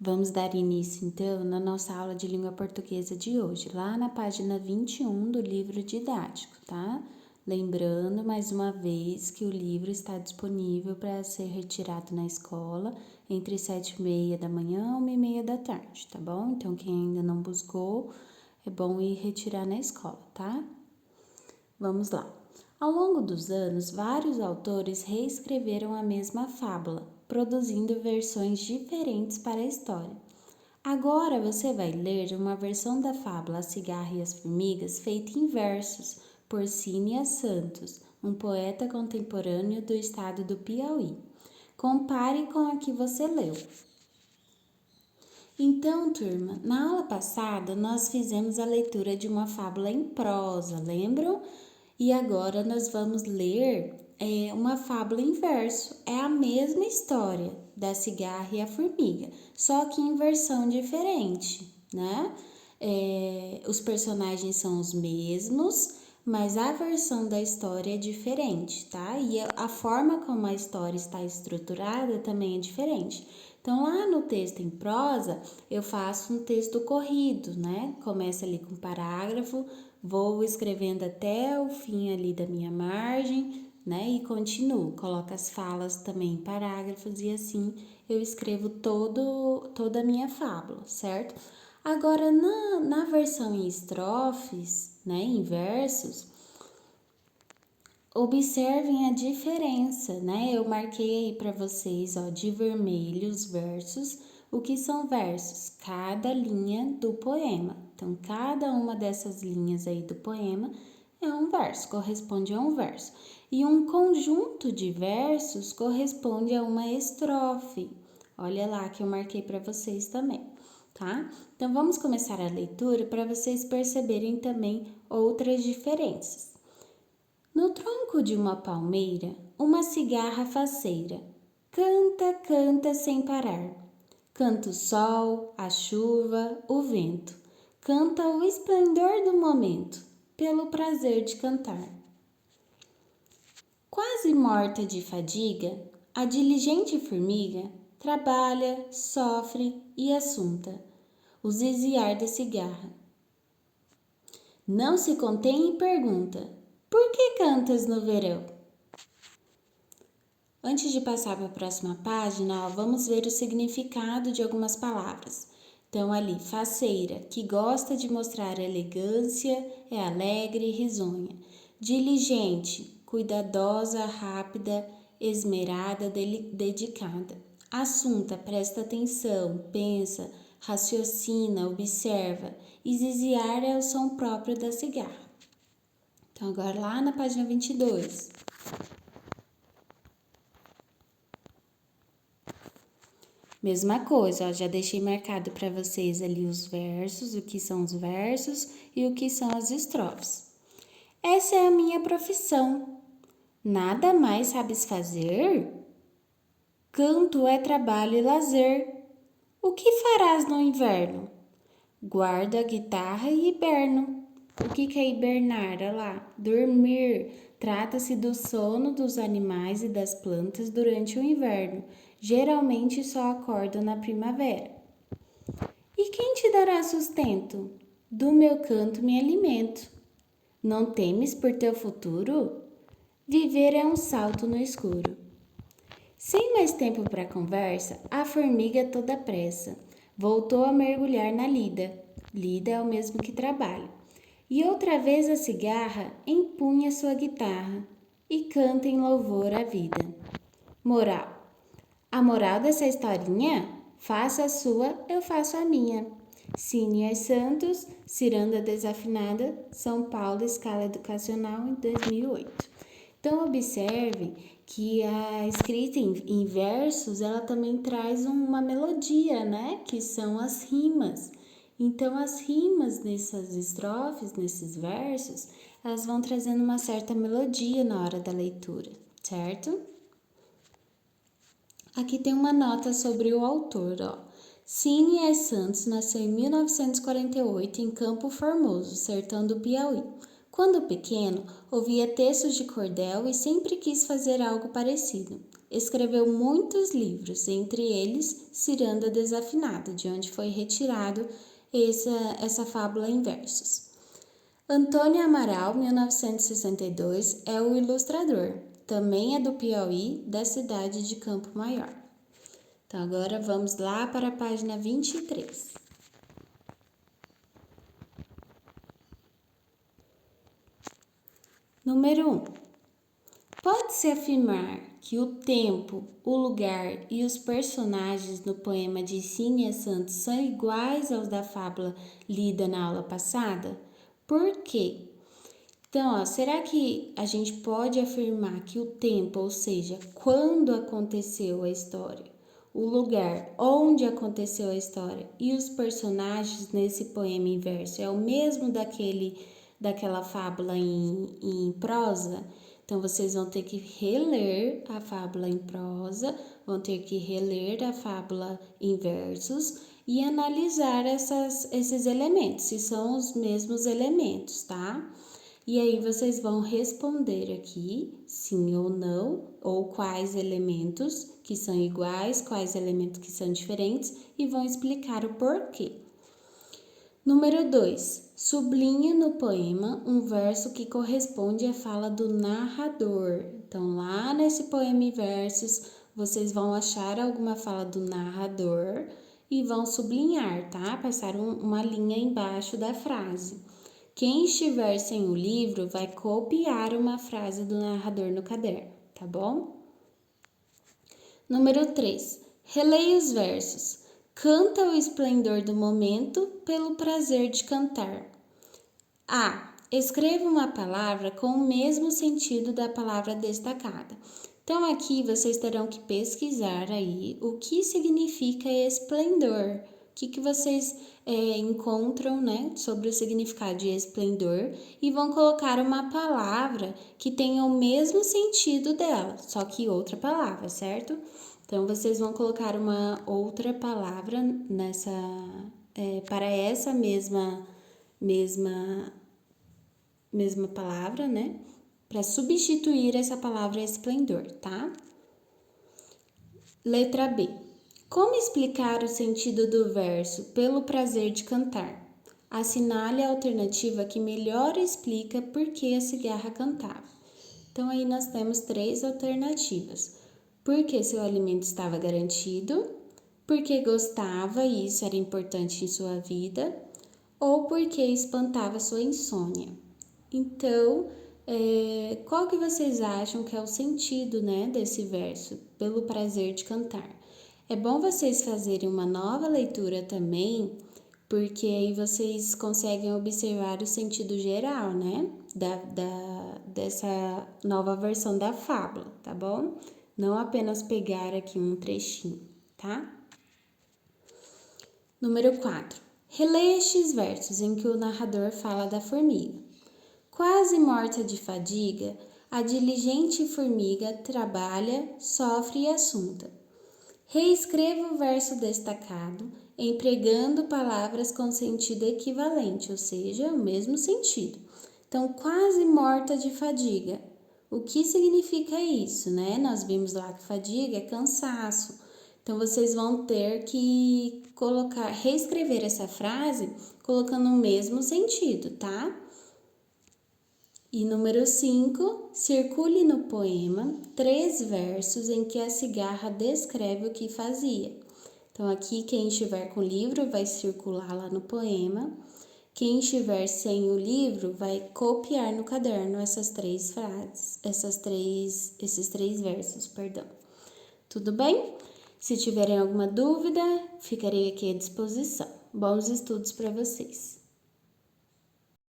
Vamos dar início, então, na nossa aula de língua portuguesa de hoje, lá na página 21 do livro didático, tá? Lembrando, mais uma vez, que o livro está disponível para ser retirado na escola entre 7h30 da manhã e 1h30 da tarde, tá bom? Então, quem ainda não buscou, é bom ir retirar na escola, tá? Vamos lá. Ao longo dos anos, vários autores reescreveram a mesma fábula, produzindo versões diferentes para a história. Agora você vai ler uma versão da fábula A Cigarra e as Formigas feita em versos por Cínia Santos, um poeta contemporâneo do estado do Piauí. Compare com a que você leu. Então, turma, na aula passada nós fizemos a leitura de uma fábula em prosa, lembram? E agora nós vamos ler uma fábula em verso. É a mesma história da cigarra e a formiga, só que em versão diferente, né? Os personagens são os mesmos, mas a versão da história é diferente, tá? E a forma como a história está estruturada também é diferente. Então, lá no texto em prosa, eu faço um texto corrido, né? Começa ali com parágrafo, vou escrevendo até o fim ali da minha margem, né? E continuo, coloco as falas também em parágrafos e assim eu escrevo toda a minha fábula, certo? Agora, na versão em estrofes, né? Em versos, observem a diferença, né? Eu marquei aí para vocês, ó, de vermelho os versos. O que são versos? Cada linha do poema. Então, cada uma dessas linhas aí do poema é um verso, corresponde a um verso. E um conjunto de versos corresponde a uma estrofe. Olha lá que eu marquei para vocês também, tá? Então, vamos começar a leitura para vocês perceberem também outras diferenças. No tronco de uma palmeira, uma cigarra faceira canta, canta sem parar. Canta o sol, a chuva, o vento. Canta o esplendor do momento, pelo prazer de cantar. Quase morta de fadiga, a diligente formiga trabalha, sofre e assunta o zizziar da cigarra. Não se contém e pergunta: por que cantas no verão? Antes de passar para a próxima página, vamos ver o significado de algumas palavras. Então, ali, faceira, que gosta de mostrar elegância, é alegre e risonha. Diligente, cuidadosa, rápida, esmerada, dedicada. Assunta, presta atenção, pensa, raciocina, observa. E ziziar é o som próprio da cigarra. Então, agora lá na página 22. Mesma coisa, ó, já deixei marcado para vocês ali os versos, o que são os versos e o que são as estrofes. Essa é a minha profissão. Nada mais sabes fazer? Canto é trabalho e lazer. O que farás no inverno? Guardo a guitarra e hiberno. O que é hibernar? Olha lá, dormir. Trata-se do sono dos animais e das plantas durante o inverno. Geralmente só acordam na primavera. E quem te dará sustento? Do meu canto me alimento. Não temes por teu futuro? Viver é um salto no escuro. Sem mais tempo para conversa, a formiga toda pressa voltou a mergulhar na lida. Lida é o mesmo que trabalho. E outra vez a cigarra empunha sua guitarra e canta em louvor à vida. Moral. A moral dessa historinha? Faça a sua, eu faço a minha. Cínia Santos, Ciranda Desafinada, São Paulo, Escala Educacional, em 2008. Então, observem que a escrita em versos, ela também traz uma melodia, né? Que são as rimas. Então, as rimas nessas estrofes, nesses versos, elas vão trazendo uma certa melodia na hora da leitura, certo? Aqui tem uma nota sobre o autor, ó. Cínia Santos nasceu em 1948 em Campo Formoso, sertão do Piauí. Quando pequeno, ouvia textos de cordel e sempre quis fazer algo parecido. escreveu muitos livros, entre eles Ciranda Desafinada, de onde foi retirado essa fábula em versos. Antônio Amaral, 1962, é o ilustrador. Também é do Piauí, da cidade de Campo Maior. Então, agora vamos lá para a página 23. Número 1. Pode-se afirmar que o tempo, o lugar e os personagens no poema de Cínia Santos são iguais aos da fábula lida na aula passada? Por quê? Então, será que a gente pode afirmar que o tempo, ou seja, quando aconteceu a história, o lugar onde aconteceu a história e os personagens nesse poema em verso é o mesmo daquela fábula em prosa? Então, vocês vão ter que reler a fábula em prosa, vão ter que reler a fábula em versos e analisar esses elementos, se são os mesmos elementos, tá? E aí vocês vão responder aqui sim ou não, ou quais elementos que são iguais, quais elementos que são diferentes e vão explicar o porquê. Número 2. Sublinhe no poema um verso que corresponde à fala do narrador. Então, lá nesse poema em versos, vocês vão achar alguma fala do narrador e vão sublinhar, tá? Passar uma linha embaixo da frase. Quem estiver sem o livro vai copiar uma frase do narrador no caderno, tá bom? Número 3. Releia os versos. Canta o esplendor do momento pelo prazer de cantar. A. Escreva uma palavra com o mesmo sentido da palavra destacada. Então, aqui vocês terão que pesquisar aí o que significa esplendor. O que vocês encontram, né, sobre o significado de esplendor e vão colocar uma palavra que tenha o mesmo sentido dela, só que outra palavra, certo? Então, vocês vão colocar uma outra palavra para essa mesma palavra, né? Para substituir essa palavra esplendor, tá? Letra B. Como explicar o sentido do verso pelo prazer de cantar? Assinale a alternativa que melhor explica por que a cigarra cantava. Então, aí nós temos 3 alternativas. Porque seu alimento estava garantido, porque gostava e isso era importante em sua vida, ou porque espantava sua insônia. Então, qual que vocês acham que é o sentido, né, desse verso, pelo prazer de cantar? É bom vocês fazerem uma nova leitura também, porque aí vocês conseguem observar o sentido geral, né, dessa nova versão da fábula, tá bom? Não apenas pegar aqui um trechinho, tá? Número 4. Releia estes versos em que o narrador fala da formiga. Quase morta de fadiga, a diligente formiga trabalha, sofre e assunta. Reescreva o verso destacado, empregando palavras com sentido equivalente, ou seja, o mesmo sentido. Então, quase morta de fadiga. O que significa isso, né? Nós vimos lá que fadiga é cansaço. Então, vocês vão ter que reescrever essa frase colocando o mesmo sentido, tá? E número 5, circule no poema 3 versos em que a cigarra descreve o que fazia. Então, aqui, quem estiver com o livro vai circular lá no poema. Quem estiver sem o livro vai copiar no caderno essas 3 frases, esses 3 versos, perdão. Tudo bem? Se tiverem alguma dúvida, ficarei aqui à disposição. Bons estudos para vocês!